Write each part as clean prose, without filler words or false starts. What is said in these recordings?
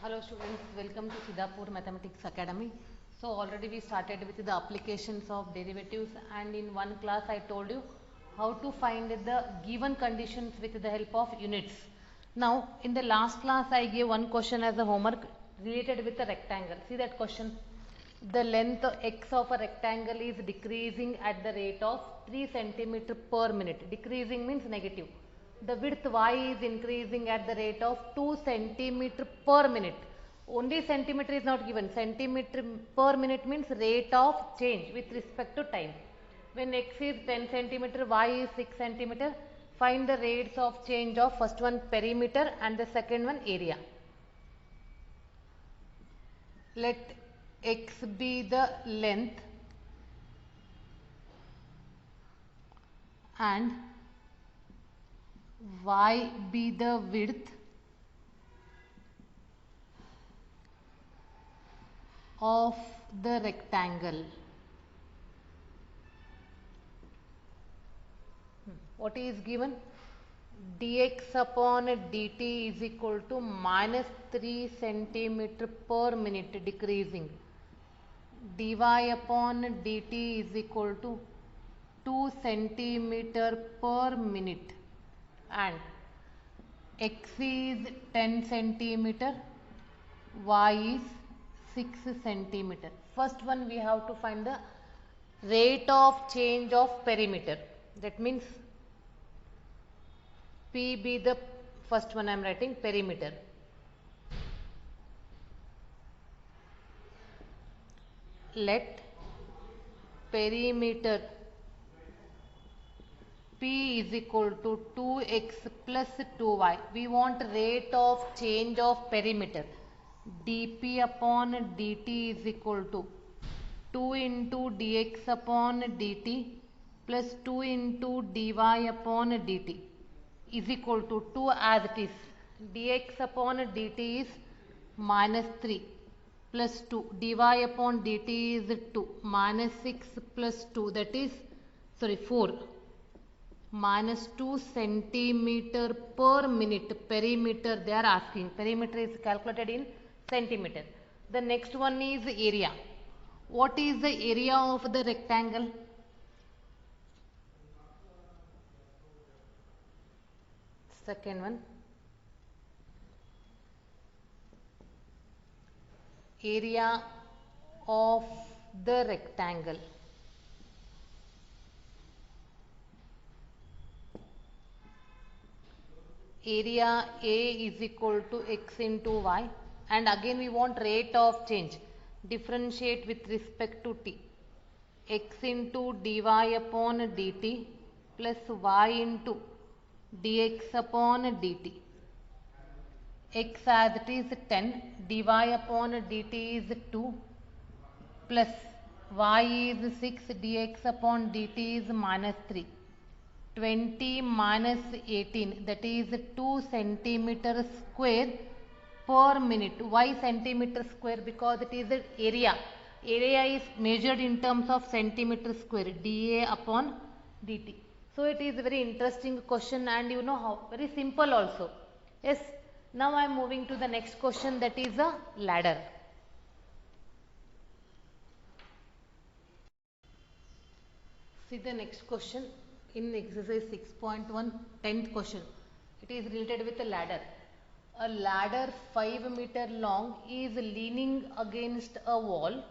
Hello students, welcome to Siddhapur Mathematics Academy. So already we started with the applications of derivatives, and in one class I told you how to find the given conditions with the help of units. Now in the last class I gave one question as a homework related with a rectangle. See that question. The length x of a rectangle is decreasing at the rate of 3 centimeter per minute. Decreasing means negative. The width y is increasing at the rate of 2 centimeter per minute. Only centimeter is not given. Centimeter per minute means rate of change with respect to time. When x is 10 centimeter, y is 6 centimeter, find the rates of change of first one perimeter and the second one area. Let x be the length and y be the width of the rectangle. What is given? Dx upon dt is equal to minus 3 centimeter per minute decreasing. Dy upon dt is equal to 2 centimeter per minute, and x is 10 centimeter, y is 6 centimeter. First one we have to find the rate of change of perimeter. That means P be the first one I am writing perimeter. Let perimeter P is equal to 2x plus 2y. We want rate of change of perimeter. dp upon dt is equal to 2 into dx upon dt plus 2 into dy upon dt is equal to 2 as it is. Dx upon dt is minus 3 plus 2. Dy upon dt is 2 minus 6 plus 2, that is 4 minus 2 centimeter per minute. Perimeter they are asking. Perimeter is calculated in centimeter. The next one is area. What is the area of the rectangle? Second one, area of the rectangle. Area A is equal to x into y, and again we want rate of change. Differentiate with respect to t. X into dy upon dt plus y into dx upon dt. X as it is 10, dy upon dt is 2 plus y is 6, dx upon dt is minus 3. 20 minus 18, that is 2 centimeter square per minute. Why centimeter square? Because it is the area. Area is measured in terms of centimeter square, dA upon dt. So it is a very interesting question, and you know how, very simple also. Yes. Now I am moving to the next question, that is a ladder. See the next question in exercise 6.1, 10th question. It is related with a ladder. A ladder 5 meter long is leaning against a wall.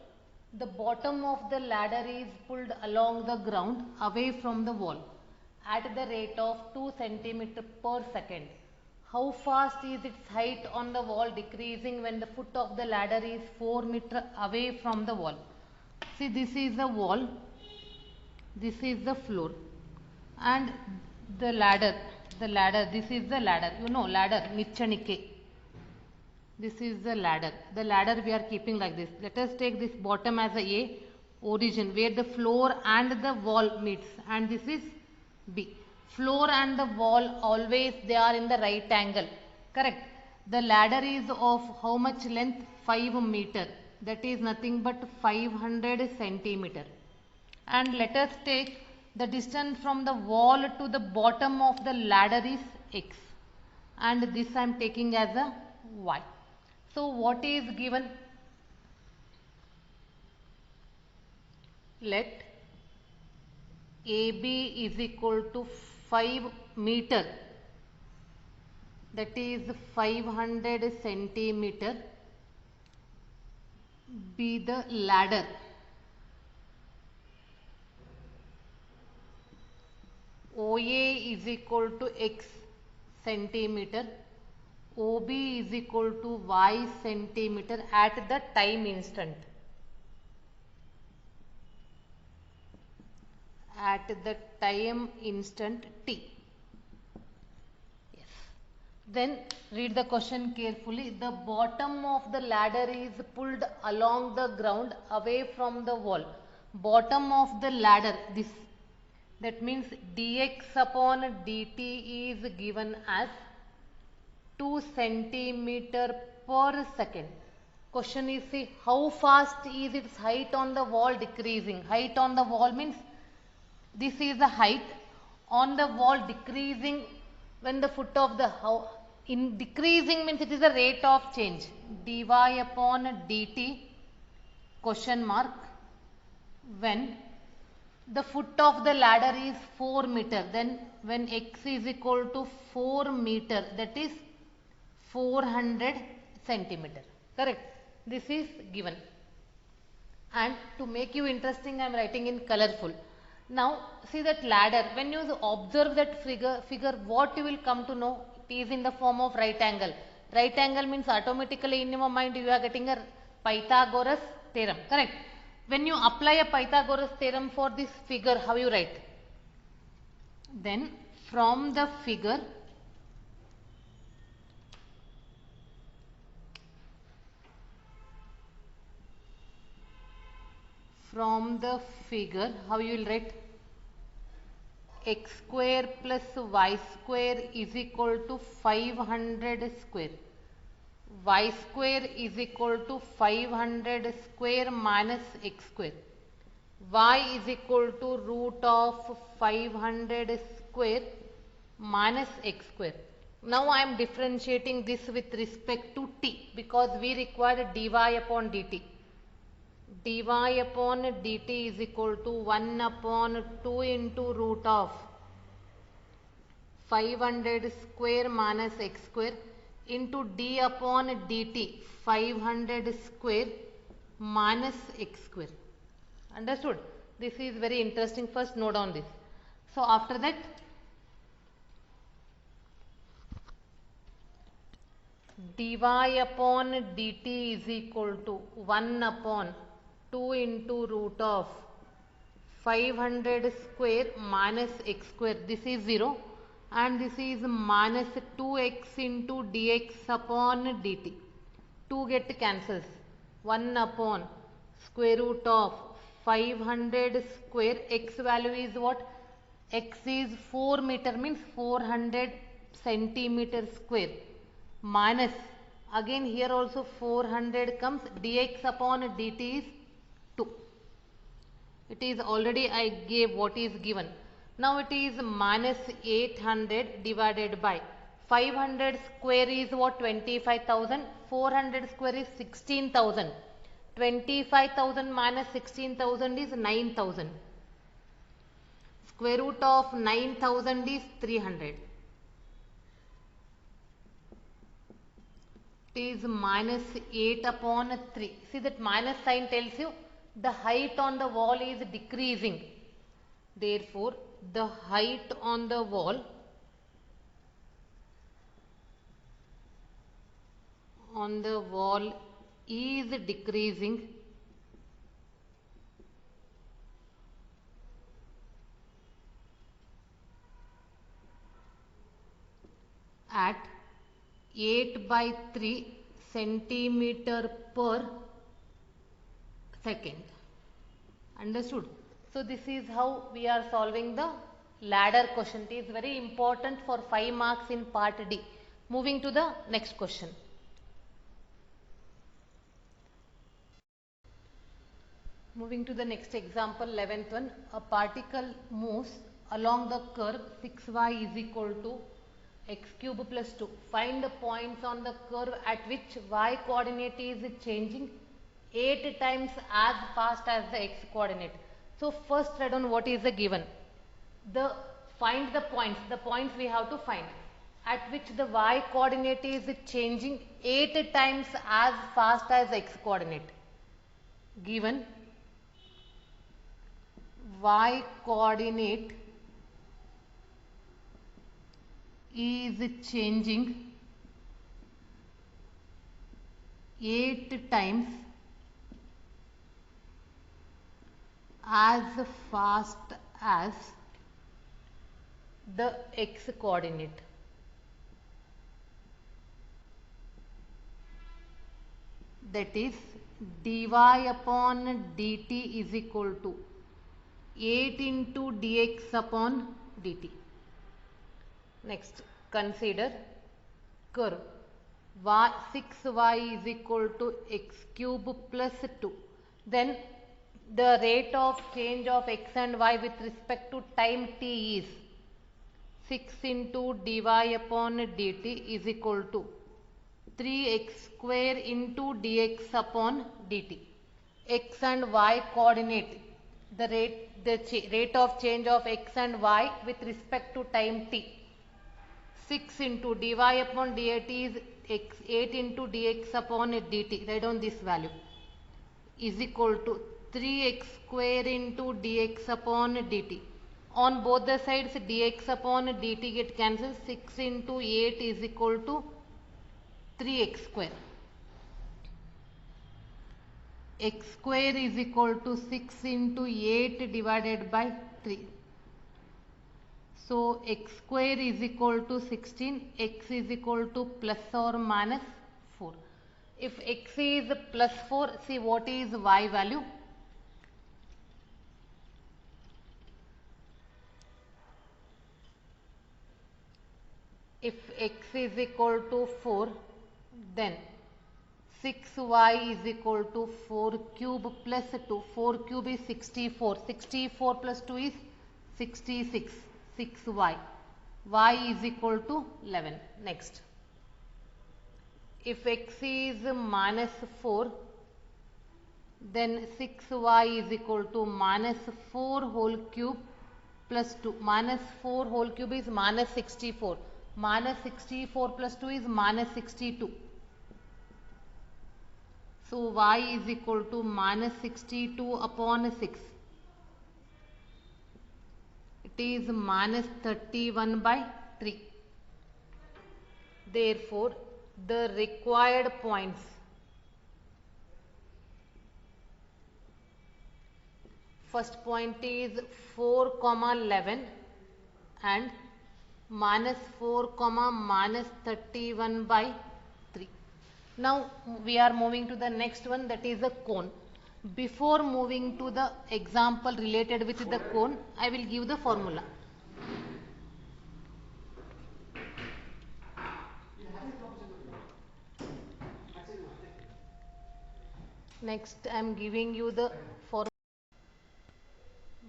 The bottom of the ladder is pulled along the ground away from the wall at the rate of 2 centimeter per second. How fast is its height on the wall decreasing when the foot of the ladder is 4 meter away from the wall? See, this is the wall, this is the floor, and the ladder, this is the ladder, you know, ladder, nichanike. This is the ladder. The ladder we are keeping like this. Let us take this bottom as a origin where the floor and the wall meets, and this is B. Floor and the wall always they are in the right angle. Correct. The ladder is of how much length? 5 meter. That is nothing but 500 centimeter. And let us take the distance from the wall to the bottom of the ladder is x, and this I am taking as a y. So what is given? Let AB is equal to 5 meter, that is 500 centimeter, be the ladder. OA is equal to X centimeter, OB is equal to Y centimeter at the time instant. At the time instant T. Yes. Then read the question carefully. The bottom of the ladder is pulled along the ground away from the wall. Bottom of the ladder, this, that means dx upon dt is given as 2 centimeter per second. Question is, see how fast is its height on the wall decreasing. Height on the wall means this is the height on the wall decreasing when the foot of the house, in decreasing means it is the rate of change. dy upon dt question mark when the foot of the ladder is 4 meter, then when x is equal to 4 meter, that is 400 centimeter. Correct? This is given. And to make you interesting, I am writing in colorful. Now see that ladder, when you observe that figure, what you will come to know? It is in the form of right angle. Right angle means automatically in your mind you are getting a Pythagoras theorem. Correct? When you apply a Pythagoras theorem for this figure, how you write? Then from the figure, how you will write? X square plus y square is equal to 500 square. Y square is equal to 500 square minus x square. Y is equal to root of 500 square minus x square. Now I am differentiating this with respect to t because we require dy upon dt. Dy upon dt is equal to 1 upon 2 into root of 500 square minus x square into d upon dt 500 square minus x square. Understood? This is very interesting. First note down this. So after that, dy upon dt is equal to 1 upon 2 into root of 500 square minus x square. This is 0 and this is minus 2x into dx upon dt. 2 get cancels. 1 upon square root of 500 square. X value is what? X is 4 meter means 400 centimeter square minus again here also 400 comes, dx upon dt is 2. It is already I gave what is given. Now it is minus 800 divided by 500 square is what? 25,000. 400 square is 16,000. 25,000 minus 16,000 is 9,000. Square root of 9,000 is 300. It is minus 8 upon 3. See that minus sign tells you the height on the wall is decreasing. Therefore, the height on the wall is decreasing at 8 by 3 centimeter per second. Understood? So this is how we are solving the ladder question. It is very important for 5 marks in part D. Moving to the next question. Moving to the next example, 11th one. A particle moves along the curve 6y is equal to x cube plus 2. Find the points on the curve at which y coordinate is changing 8 times as fast as the x coordinate. So first write down what is the given. Find the points we have to find at which the y coordinate is changing 8 times as fast as x coordinate. Given y coordinate is changing 8 times as fast as the x coordinate. That is dy upon dt is equal to 8 into dx upon dt. Next, consider curve 6y is equal to x cube plus 2. Then the rate of change of x and y with respect to time t is 6 into dy upon dt is equal to 3x square into dx upon dt. X and y coordinate, the rate of change of x and y with respect to time t. 6 into dy upon dt is 8 into dx upon dt. Write down this value is equal to 3x square into dx upon dt. On both the sides dx upon dt get cancelled. 6 into 8 is equal to 3x square. X square is equal to 6 into 8 divided by 3. So x square is equal to 16, x is equal to plus or minus 4. If x is plus 4, see what is y value? If x is equal to 4, then 6y is equal to 4 cube plus 2. 4 cube is 64. 64 plus 2 is 66. 6y. Y is equal to 11. Next. If x is minus 4, then 6y is equal to minus 4 whole cube plus 2. Minus 4 whole cube is minus 64. Minus 64 plus 2 is minus 62. So y is equal to minus 62 upon 6. It is minus 31 by 3. Therefore, the required points first point is 4, 11 and minus 4, minus 31 by 3. Now we are moving to the next one, that is a cone. Before moving to the example related with the cone, I will give the formula. Next I am giving you the formula.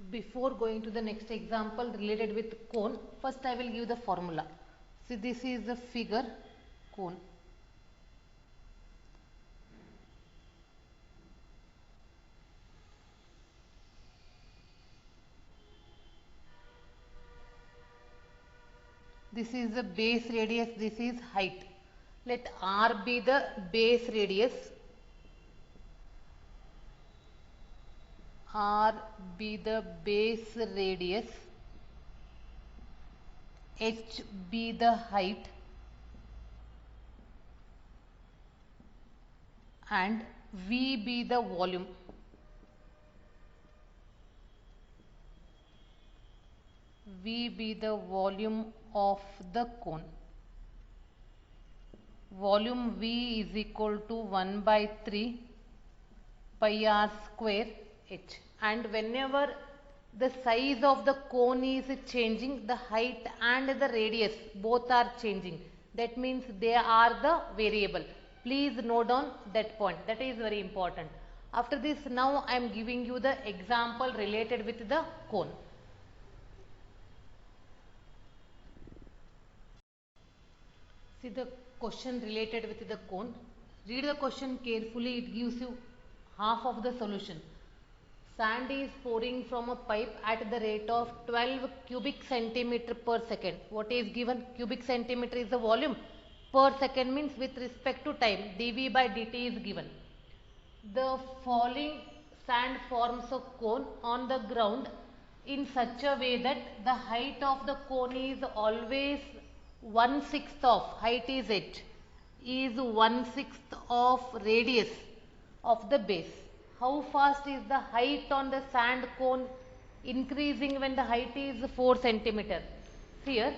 Before going to the next example related with cone, first I will give the formula. See, this is the figure cone. This is the base radius, this is height. Let R be the base radius, R be the base radius, H be the height and V be the volume. V be the volume of the cone. Volume V is equal to 1 by 3 pi r square h. And whenever the size of the cone is changing, the height and the radius both are changing. That means they are the variable. Please note down that point. That is very important. After this, now I am giving you the example related with the cone. See the question related with the cone. Read the question carefully, it gives you half of the solution. Sand is pouring from a pipe at the rate of 12 cubic centimeter per second. What is given? Cubic centimeter is the volume. Per second means with respect to time. dV by dt is given. The falling sand forms a cone on the ground in such a way that the height of the cone is always 1/6 of, height is h, is 1/6 of radius of the base. How fast is the height on the sand cone increasing when the height is 4 centimeter? Here,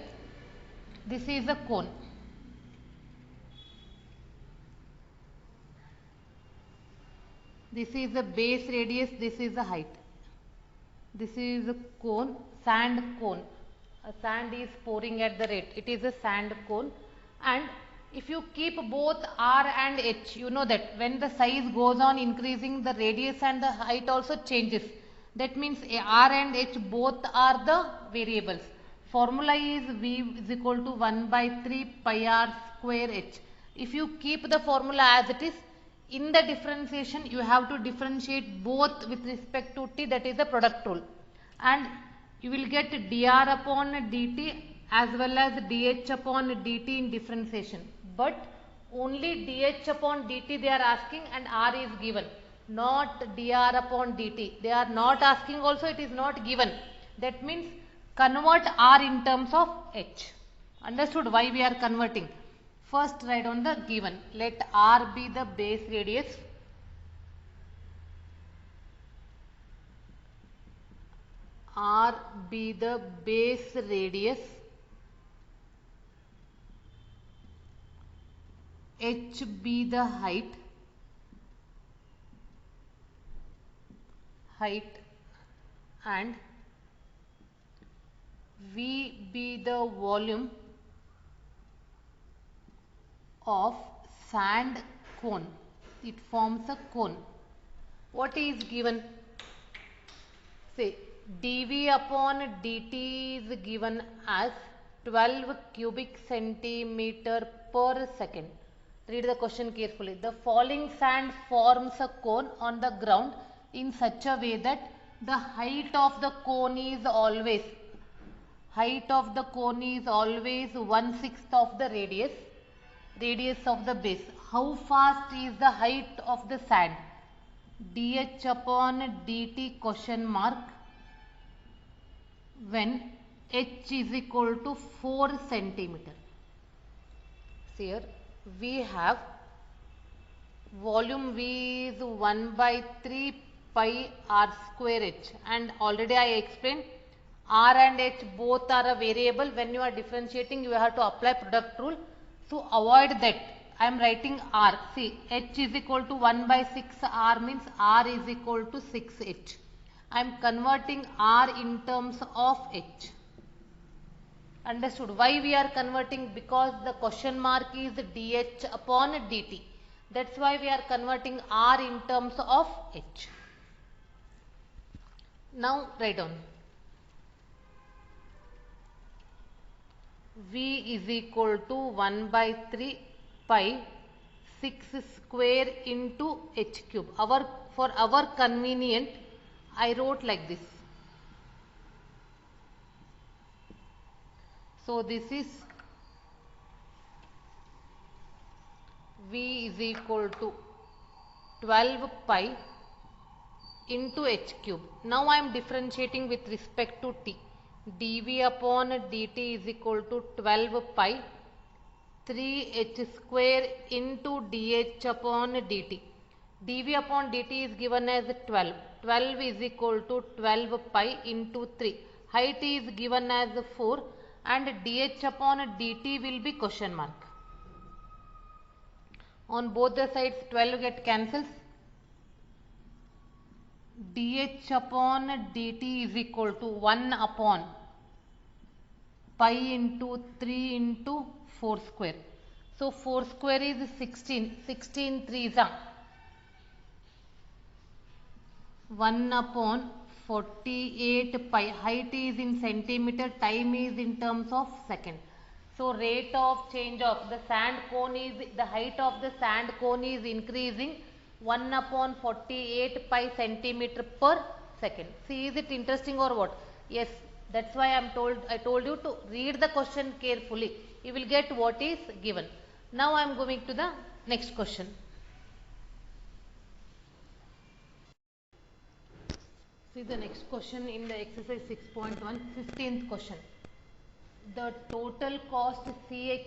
this is a cone. This is the base radius, this is the height. This is a cone, sand cone. A sand is pouring at the rate. It is a sand cone. And if you keep both R and H, you know that when the size goes on increasing, the radius and the height also changes. That means R and H both are the variables. Formula is V is equal to 1 by 3 pi R square H. If you keep the formula as it is, in the differentiation you have to differentiate both with respect to T, that is the product rule. And you will get dr upon dt as well as dh upon dt in differentiation. But only dh upon dt they are asking and R is given, not dr upon dt. They are not asking also, it is not given. That means convert R in terms of H. Understood why we are converting? First write on the given. Let R be the base radius. R be the base radius. H be the height. And V be the volume of sand cone. It forms a cone. What is given? Say dV upon dt is given as 12 cubic centimeter per second. Read the question carefully. The falling sand forms a cone on the ground in such a way that the height of the cone is always 1/6 of the radius of the base. How fast is the height of the sand? dh upon dt question mark when h is equal to 4 centimeter. Here we have volume V is 1 by 3 pi R square H, and already I explained R and H both are a variable. When you are differentiating you have to apply product rule. To avoid that I am writing R. See, H is equal to 1 by 6 R means R is equal to 6 H. I am converting R in terms of H. Understood why we are converting? Because the question mark is dH upon dt. That's why we are converting R in terms of H. Now write down. V is equal to 1 by 3 pi 6 square into H cube. For our convenient I wrote like this. So this is V is equal to 12 pi into H cube. Now I am differentiating with respect to T. dV upon dt is equal to 12 pi 3h square into dh upon dt. dV upon dt is given as 12. 12 is equal to 12 pi into 3. Height is given as 4 and dh upon dt will be question mark. On both the sides 12 get cancels. dH upon dt is equal to 1 upon pi into 3 into 4 square. So 4 square is 16. 16 3s are 1 upon 48 pi. Height is in centimeter, time is in terms of second. So rate of change of the sand cone is, the height of the sand cone is increasing 1 upon 48 pi centimeter per second. See, is it interesting or what? Yes, that's why I told you to read the question carefully. You will get what is given. Now I am going to the next question. See the next question in the exercise 6.1, 15th question. The total cost C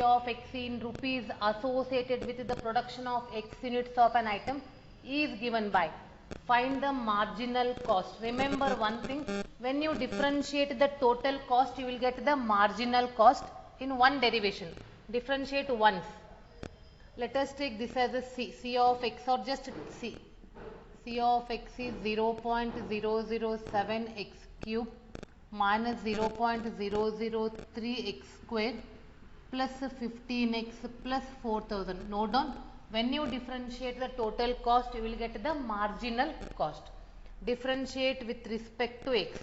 of x in rupees associated with the production of x units of an item is given by. Find the marginal cost. Remember one thing, when you differentiate the total cost, you will get the marginal cost in one derivation. Differentiate once. Let us take this as a C of x, or just C. C of x is 0.007 x cube minus 0.003 x square plus 15x plus 4000. Note down, when you differentiate the total cost, you will get the marginal cost. Differentiate with respect to x.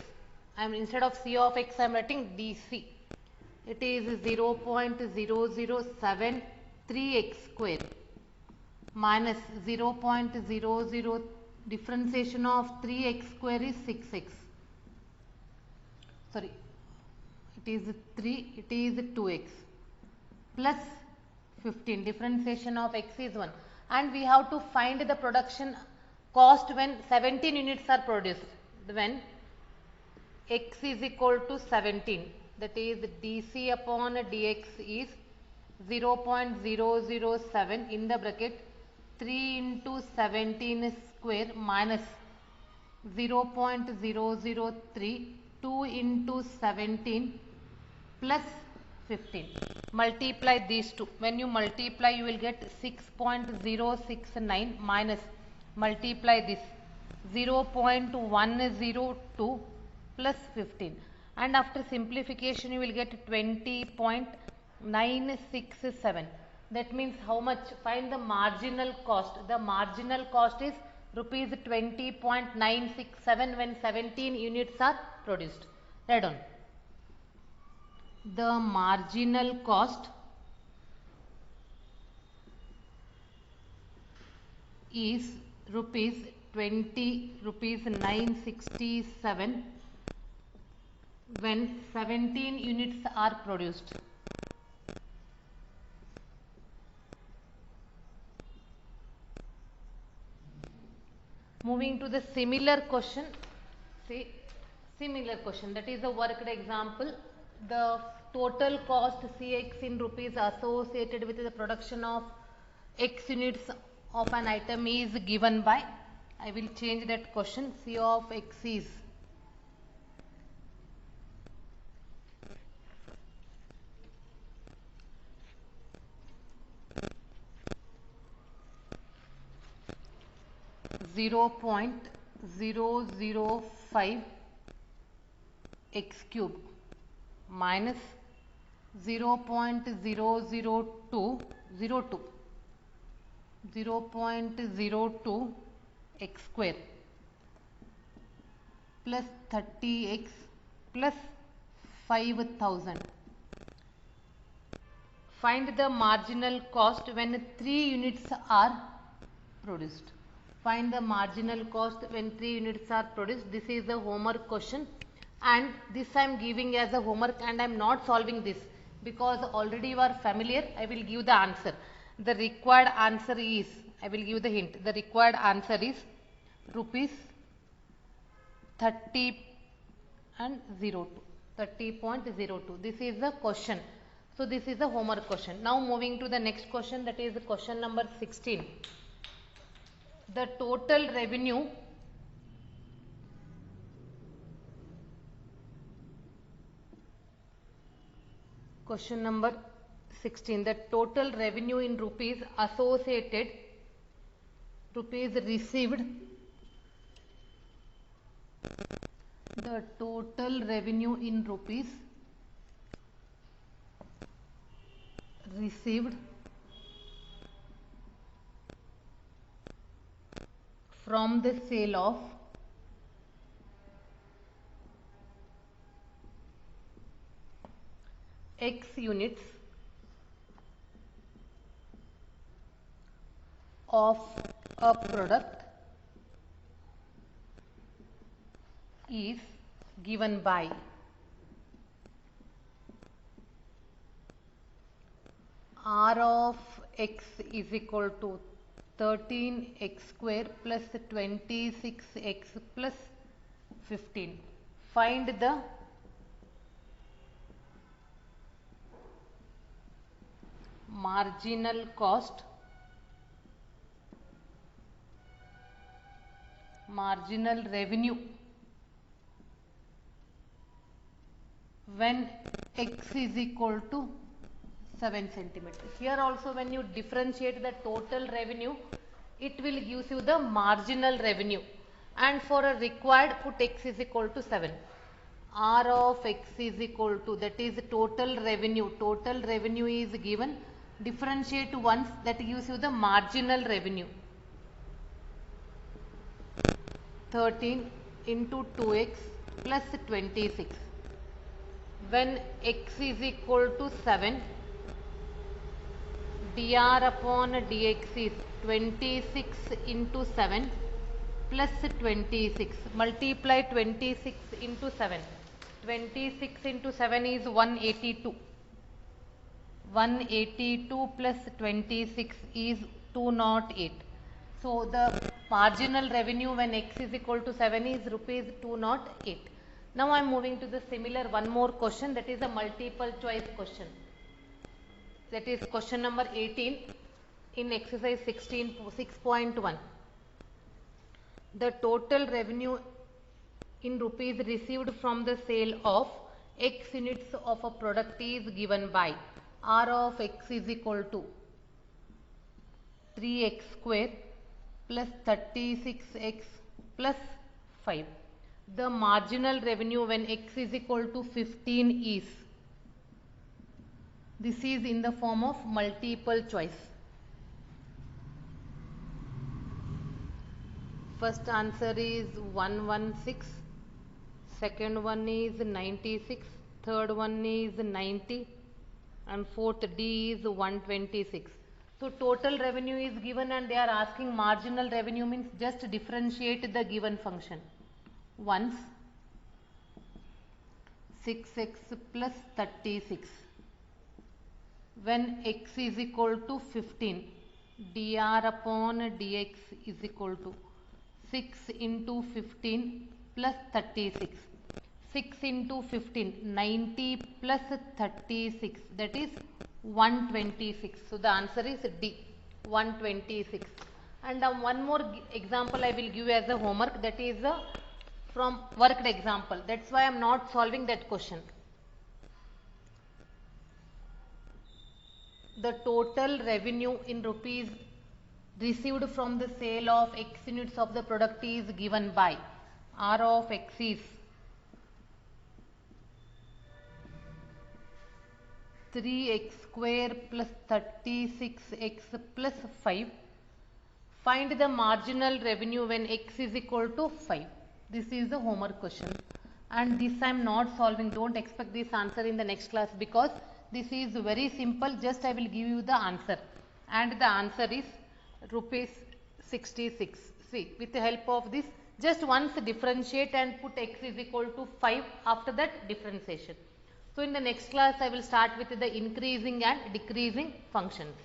Instead of C of x, I am writing dc. It is 0.0073 x square minus 0.00, differentiation of 3x square is 6x. Sorry, it is 3, it is 2x plus 15, differentiation of x is 1, and we have to find the production cost when 17 units are produced. When x is equal to 17, that is dc upon dx is 0.007 in the bracket 3 into 17 square minus 0.003, 2 into 17 plus 15. Multiply these two. When you multiply, you will get 6.069 minus, multiply this 0.102 plus 15. And after simplification, you will get 20.967. That means how much? Find the marginal cost. The marginal cost is rupees 20.967 when 17 units are produced. Write down. The marginal cost is rupees 967 when 17 units are produced. Moving to the similar question, see, similar question, that is a worked example. The total cost Cx in rupees associated with the production of x units of an item is given by. I will change that question. C of x is 0.005 x cube minus 0.02 x square plus 30x plus 5000. Find the marginal cost when 3 units are produced. Find the marginal cost when 3 units are produced. This is the homework question, and this I am giving as a homework, and I am not solving this because already you are familiar. I will give the answer. The required answer is, I will give the hint, the required answer is rupees 30 and 02, 30.02. This is the question. So this is the homework question. Now moving to the next question, that is question number 16. The total revenue question number 16, the total revenue in rupees associated, rupees received, the total revenue in rupees received from the sale of x units of a product is given by r of x is equal to 13x square plus 26x plus 15. Find the marginal cost, marginal revenue when x is equal to 7 centimeters. Here also when you differentiate the total revenue, it will give you the marginal revenue, and for a required put x is equal to 7. R of x is equal to, that is total revenue is given, differentiate once, that gives you the marginal revenue. 13 into 2x plus 26. When x is equal to 7, dr upon dx is 26 into 7 plus 26. Multiply 26 into 7. 26 into 7 is 182. 182 plus 26 is 208. So the marginal revenue when x is equal to 7 is rupees 208. Now I am moving to the similar one more question, that is a multiple choice question. That is question number 18 in exercise 6.1. The total revenue in rupees received from the sale of x units of a product is given by r of x is equal to 3x square plus 36x plus 5. The marginal revenue when x is equal to 15 is, this is in the form of multiple choice. First answer is 116, second one is 96, third one is 90, and fourth D is 126. So total revenue is given and they are asking marginal revenue, means just differentiate the given function. Once 6x plus 36. When x is equal to 15, dr upon dx is equal to 6 into 15 plus 36. 6 into 15, 90 plus 36, that is 126. So the answer is D, 126. And one more example I will give as a homework, that is from worked example. That's why I am not solving that question. The total revenue in rupees received from the sale of x units of the product is given by r of x is 3x square plus 36x plus 5. Find the marginal revenue when x is equal to 5. This is the homework question, and this I am not solving. Don't expect this answer in the next class, because this is very simple. Just I will give you the answer, and the answer is rupees 66. See, with the help of this, just once differentiate and put x is equal to 5 after that differentiation. So in the next class I will start with the increasing and decreasing functions.